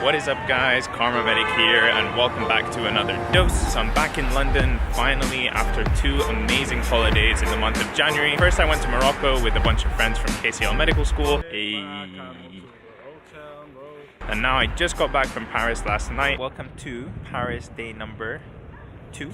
What is up guys, KharmaMedic here and welcome back to another dose. So I'm back in London finally after 2 amazing holidays in the month of January. First I went to Morocco with a bunch of friends from KCL Medical School. And now I just got back from Paris last night. Welcome to Paris day number 2.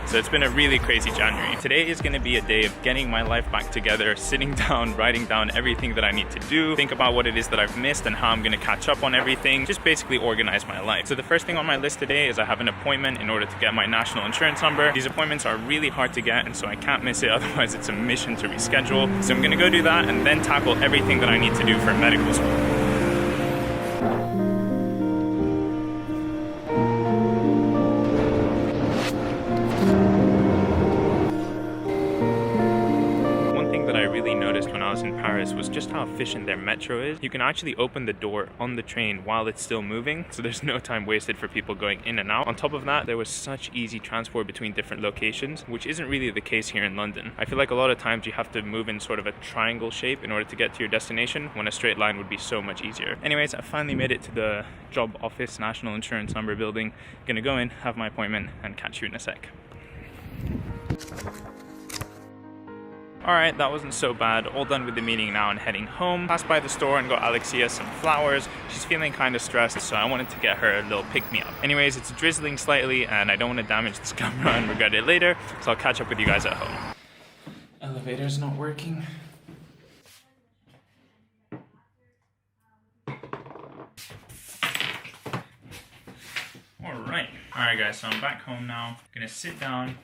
So it's been a really crazy January. Today is going to be a day of getting my life back together, sitting down, writing down everything that I need to do, think about what it is that I've missed and how I'm going to catch up on everything, just basically organize my life. So the first thing on my list today is I have an appointment in order to get my national insurance number. These appointments are really hard to get and so I can't miss it, otherwise it's a mission to reschedule. So I'm going to go do that and then tackle everything that I need to do for medical school. When I was in Paris was just how efficient their metro is. You can actually open the door on the train while it's still moving, so there's no time wasted for people going in and out. On top of that, there was such easy transport between different locations, which isn't really the case here in London. I feel like a lot of times you have to move in sort of a triangle shape in order to get to your destination, when a straight line would be so much easier. Anyways, I finally made it to the job office, national insurance number building. Gonna go in, have my appointment, and catch you in a sec. Alright, that wasn't so bad. All done with the meeting now and heading home. Passed by the store and got Alexia some flowers. She's feeling kind of stressed, so I wanted to get her a little pick-me-up. Anyways, it's drizzling slightly and I don't want to damage this camera and regret it later, so I'll catch up with you guys at home. Elevator's not working. Alright guys, so I'm back home now. I'm gonna sit down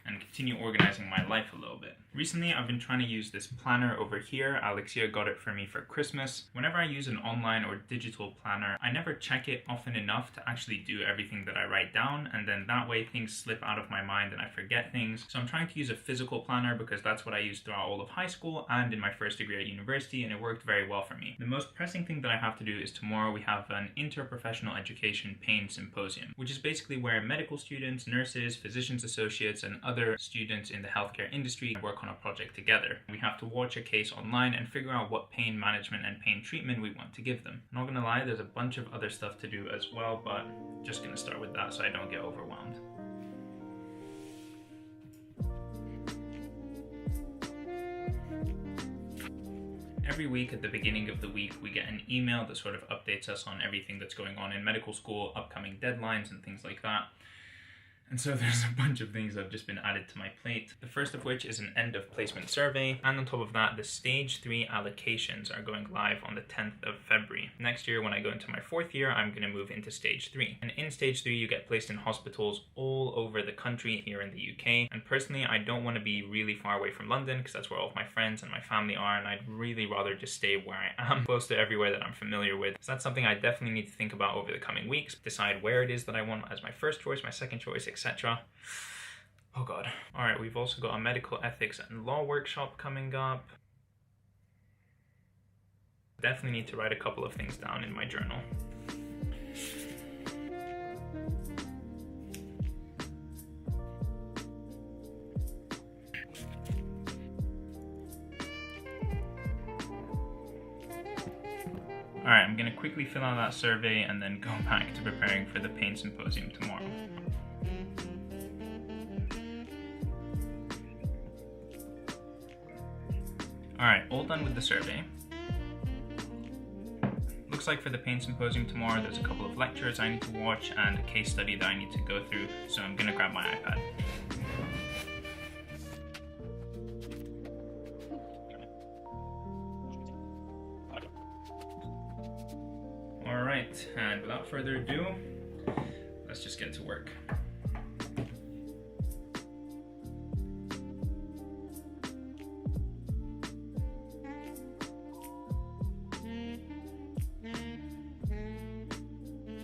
and continue organizing my life a little bit. Recently, I've been trying to use this planner over here. Alexia got it for me for Christmas. Whenever I use an online or digital planner, I never check it often enough to actually do everything that I write down, and then that way things slip out of my mind and I forget things. So I'm trying to use a physical planner because that's what I used throughout all of high school and in my first degree at university, and it worked very well for me. The most pressing thing that I have to do is tomorrow we have an interprofessional education pain symposium, which is basically where medical students, nurses, physicians associates, and other students in the healthcare industry work on a project together. We have to watch a case online and figure out what pain management and pain treatment we want to give them. I'm not gonna lie, there's a bunch of other stuff to do as well, but I'm just gonna start with that so I don't get overwhelmed. Every week at the beginning of the week, we get an email that sort of updates us on everything that's going on in medical school, upcoming deadlines and things like that. And so there's a bunch of things that have just been added to my plate. The first of which is an end of placement survey. And on top of that, the stage 3 allocations are going live on the 10th of February. Next year, when I go into my 4th year, I'm going to move into stage 3. And in stage 3, you get placed in hospitals all over the country here in the UK. And personally, I don't want to be really far away from London because that's where all of my friends and my family are. And I'd really rather just stay where I am, close to everywhere that I'm familiar with. So that's something I definitely need to think about over the coming weeks. Decide where it is that I want as my first choice, my second choice, etc. Oh god. Alright, we've also got a medical ethics and law workshop coming up. Definitely need to write a couple of things down in my journal. Alright, I'm gonna quickly fill out that survey and then go back to preparing for the pain symposium tomorrow. Alright, all done with the survey. Looks like for the pain symposium tomorrow, there's a couple of lectures I need to watch and a case study that I need to go through, so I'm gonna grab my iPad. Alright, and without further ado, let's just get to work.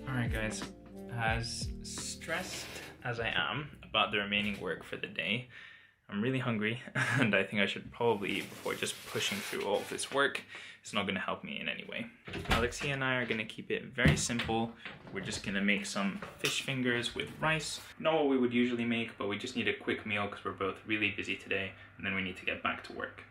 Alright guys, as stressed as I am about the remaining work for the day, I'm really hungry and I think I should probably eat before just pushing through all of this work. It's not going to help me in any way. Alexia and I are going to keep it very simple. We're just going to make some fish fingers with rice. Not what we would usually make, but we just need a quick meal because we're both really busy today and then we need to get back to work.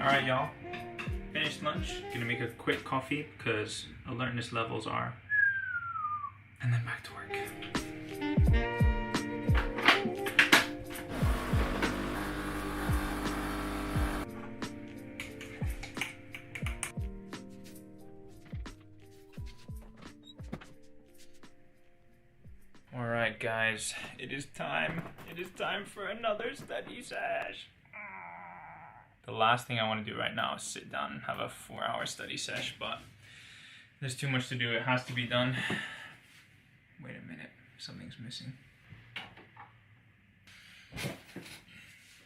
Alright y'all, finished lunch. Gonna make a quick coffee because alertness levels are, and then back to work. Alright guys, it is time. It is time for another study sesh. The last thing I want to do right now is sit down and have a 4-hour study sesh, but there's too much to do. It has to be done. Wait a minute, something's missing.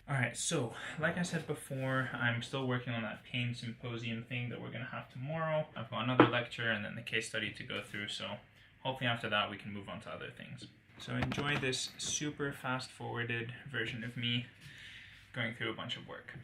Alright, so like I said before, I'm still working on that pain symposium thing that we're going to have tomorrow. I've got another lecture and then the case study to go through, so hopefully after that we can move on to other things. So enjoy this super fast forwarded version of me going through a bunch of work.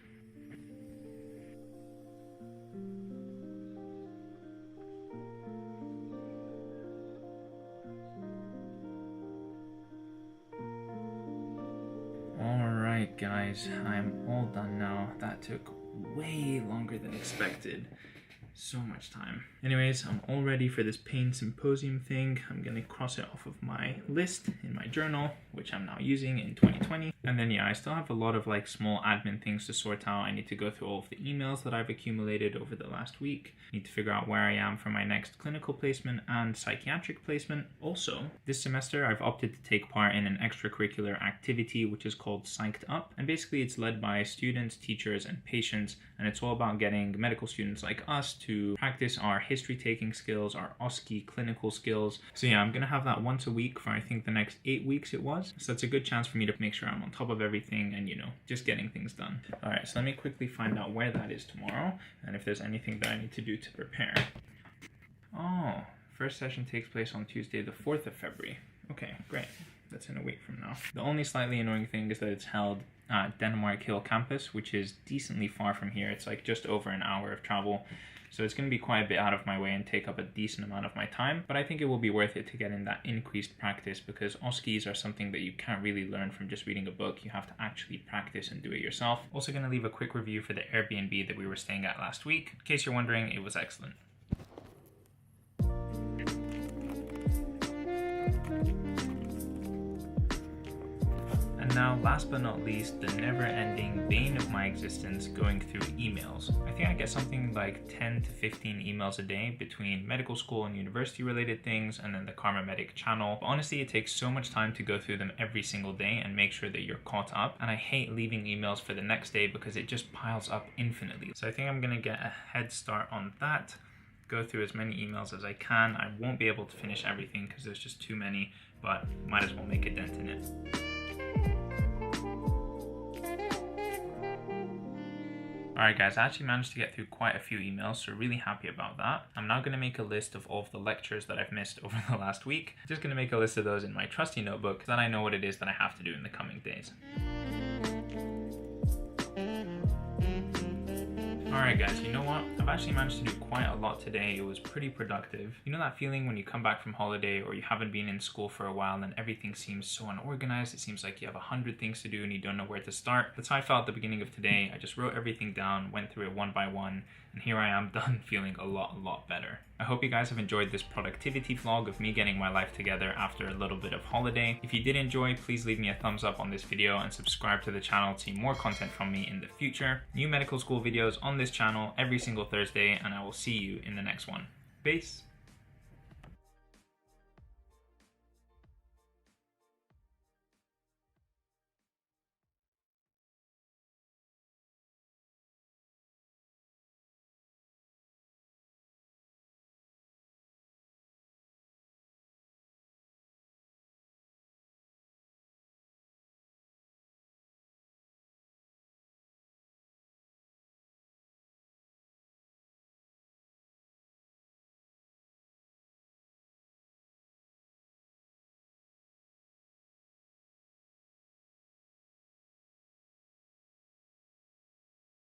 Alright guys, I'm all done now. That took way longer than expected. So much time. Anyways, I'm all ready for this pain symposium thing. I'm gonna cross it off of my list in my journal, which I'm now using in 2020. And then yeah, I still have a lot of like small admin things to sort out. I need to go through all of the emails that I've accumulated over the last week. Need to figure out where I am for my next clinical placement and psychiatric placement. Also, this semester I've opted to take part in an extracurricular activity which is called Psyched Up. And basically it's led by students, teachers, and patients. And it's all about getting medical students like us to practice our history taking skills, our OSCE clinical skills. So yeah, I'm gonna have that once a week for I think the next 8 weeks it was. So it's a good chance for me to make sure I'm on top of everything and, you know, just getting things done. All right, so let me quickly find out where that is tomorrow and if there's anything that I need to do to prepare. Oh, first session takes place on Tuesday, the 4th of February. Okay, great. That's in a week from now. The only slightly annoying thing is that it's held at Denmark Hill campus, which is decently far from here. It's like just over an hour of travel. So it's going to be quite a bit out of my way and take up a decent amount of my time, but I think it will be worth it to get in that increased practice because OSCEs are something that you can't really learn from just reading a book. You have to actually practice and do it yourself. Also going to leave a quick review for the Airbnb that we were staying at last week. In case you're wondering, it was excellent. And now, last but not least, the never-ending bane of my existence, going through emails. I think I get something like 10 to 15 emails a day between medical school and university related things and then the KharmaMedic channel. But honestly, it takes so much time to go through them every single day and make sure that you're caught up. And I hate leaving emails for the next day because it just piles up infinitely. So I think I'm gonna get a head start on that. Go through as many emails as I can. I won't be able to finish everything because there's just too many, but might as well make a dent in it. Alright guys, I actually managed to get through quite a few emails, so really happy about that. I'm now going to make a list of all of the lectures that I've missed over the last week. Just going to make a list of those in my trusty notebook, so then I know what it is that I have to do in the coming days. Alright guys, you know what? I've actually managed to do quite a lot today. It was pretty productive. You know that feeling when you come back from holiday or you haven't been in school for a while and everything seems so unorganized? It seems like you have 100 things to do and you don't know where to start. That's how I felt at the beginning of today. I just wrote everything down, went through it one by one, and here I am done feeling a lot better. I hope you guys have enjoyed this productivity vlog of me getting my life together after a little bit of holiday. If you did enjoy, please leave me a thumbs up on this video and subscribe to the channel to see more content from me in the future. New medical school videos on this channel every single Thursday, and I will see you in the next one. Peace!